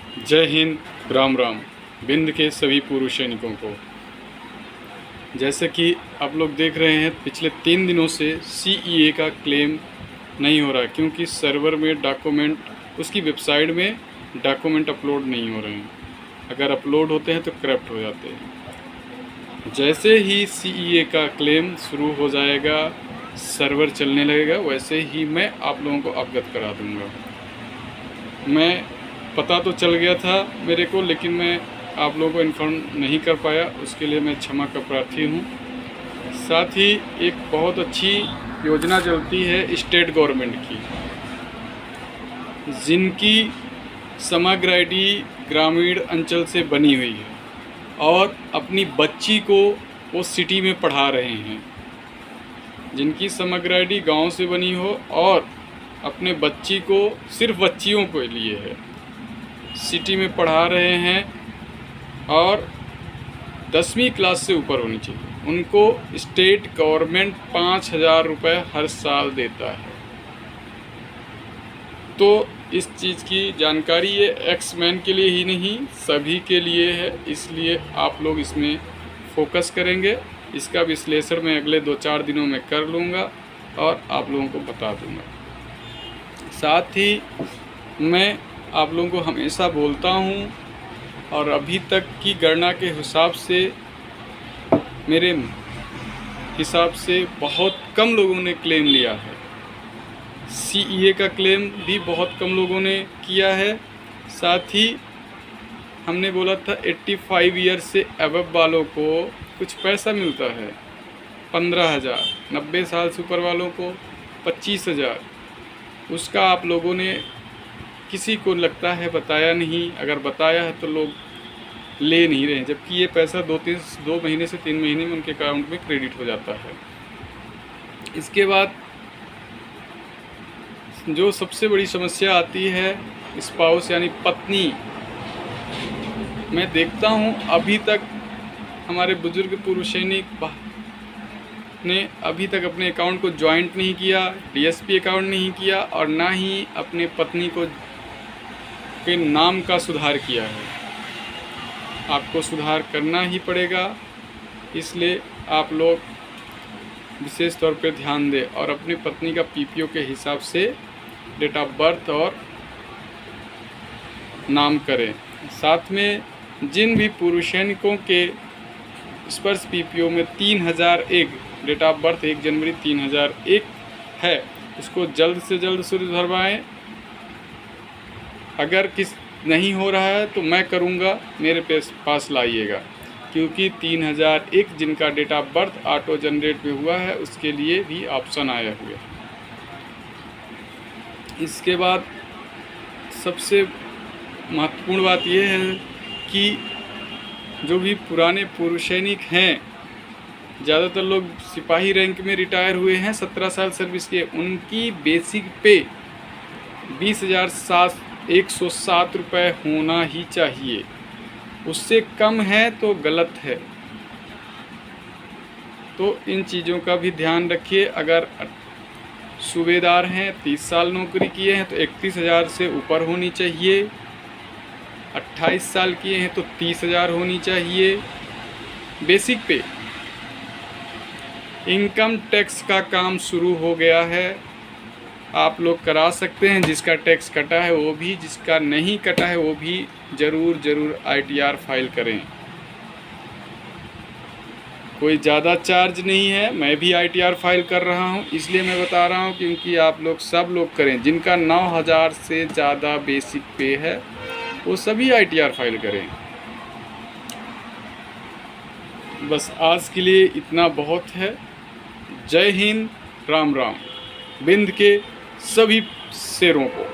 जय हिंद, राम राम। बिंद के सभी पूर्व सैनिकों को, जैसे कि आप लोग देख रहे हैं, पिछले 3 दिनों से CEA का क्लेम नहीं हो रहा है क्योंकि सर्वर में डॉक्यूमेंट, उसकी वेबसाइट में डॉक्यूमेंट अपलोड नहीं हो रहे हैं। अगर अपलोड होते हैं तो करप्ट हो जाते हैं। जैसे ही CEA का क्लेम शुरू हो जाएगा, सर्वर चलने लगेगा, वैसे ही मैं आप लोगों को अवगत करा दूंगा। मैं पता तो चल गया था मेरे को, लेकिन मैं आप लोगों को इन्फॉर्म नहीं कर पाया, उसके लिए मैं क्षमा का प्रार्थी हूँ। साथ ही एक बहुत अच्छी योजना चलती है स्टेट गवर्नमेंट की, जिनकी समग्र ID ग्रामीण अंचल से बनी हुई है और अपनी बच्ची को वो सिटी में पढ़ा रहे हैं। जिनकी समग्र ID गांव से बनी हो और अपने बच्ची को, सिर्फ बच्चियों के लिए है, सिटी में पढ़ा रहे हैं और 10वीं क्लास से ऊपर होनी चाहिए, उनको स्टेट गवर्नमेंट 5,000 रुपये हर साल देता है। तो इस चीज़ की जानकारी ये एक्स-मैन के लिए ही नहीं, सभी के लिए है, इसलिए आप लोग इसमें फोकस करेंगे। इसका विश्लेषण मैं अगले 2-4 दिनों में कर लूँगा और आप लोगों को बता दूँगा। साथ ही मैं आप लोगों को हमेशा बोलता हूँ, और अभी तक की गणना के हिसाब से, मेरे हिसाब से बहुत कम लोगों ने क्लेम लिया है। CEA का क्लेम भी बहुत कम लोगों ने किया है। साथ ही हमने बोला था 85 ईयर से अबव वालों को कुछ पैसा मिलता है, 15,000, 90 साल से ऊपर वालों को 25,000। उसका आप लोगों ने किसी को लगता है बताया नहीं, अगर बताया है तो लोग ले नहीं रहे हैं, जबकि ये पैसा 2 महीने से 3 महीने में उनके अकाउंट में क्रेडिट हो जाता है। इसके बाद जो सबसे बड़ी समस्या आती है स्पाउस यानी पत्नी। मैं देखता हूँ अभी तक हमारे बुजुर्ग पूर्व सैनिक ने अभी तक अपने अकाउंट को ज्वाइंट नहीं किया, DSP अकाउंट नहीं किया और ना ही अपने पत्नी को के नाम का सुधार किया है। आपको सुधार करना ही पड़ेगा, इसलिए आप लोग विशेष तौर पे ध्यान दें और अपनी पत्नी का PPO के हिसाब से डेट ऑफ बर्थ और नाम करें। साथ में जिन भी पूर्व सैनिकों के स्पर्श PPO में 3001 डेट ऑफ बर्थ 1 जनवरी 3001 है, उसको जल्द से जल्द सुधरवाएं। अगर किस नहीं हो रहा है तो मैं करूंगा, मेरे पास लाइएगा, क्योंकि 3001 जिनका date of birth auto generate में हुआ है, उसके लिए भी ऑप्शन आया हुआ है। इसके बाद सबसे महत्वपूर्ण बात यह है कि जो भी पुराने पूर्व सैनिक हैं, ज़्यादातर लोग सिपाही रैंक में रिटायर हुए हैं, 17 साल सर्विस के, उनकी बेसिक पे 20,107 रुपये होना ही चाहिए। उससे कम है तो गलत है। तो इन चीज़ों का भी ध्यान रखिए। अगर सूबेदार हैं, 30 साल नौकरी किए हैं तो 31,000 से ऊपर होनी चाहिए। 28 साल किए हैं तो 30,000 होनी चाहिए बेसिक पे। इनकम टैक्स का काम शुरू हो गया है, आप लोग करा सकते हैं। जिसका टैक्स कटा है वो भी, जिसका नहीं कटा है वो भी ज़रूर ITR फाइल करें। कोई ज़्यादा चार्ज नहीं है, मैं भी ITR फाइल कर रहा हूं, इसलिए मैं बता रहा हूं क्योंकि आप लोग सब लोग करें। जिनका 9,000 से ज़्यादा बेसिक पे है वो सभी ITR फाइल करें। बस आज के लिए इतना बहुत है। जय हिंद, राम राम। बिंद के सभी शेरों को।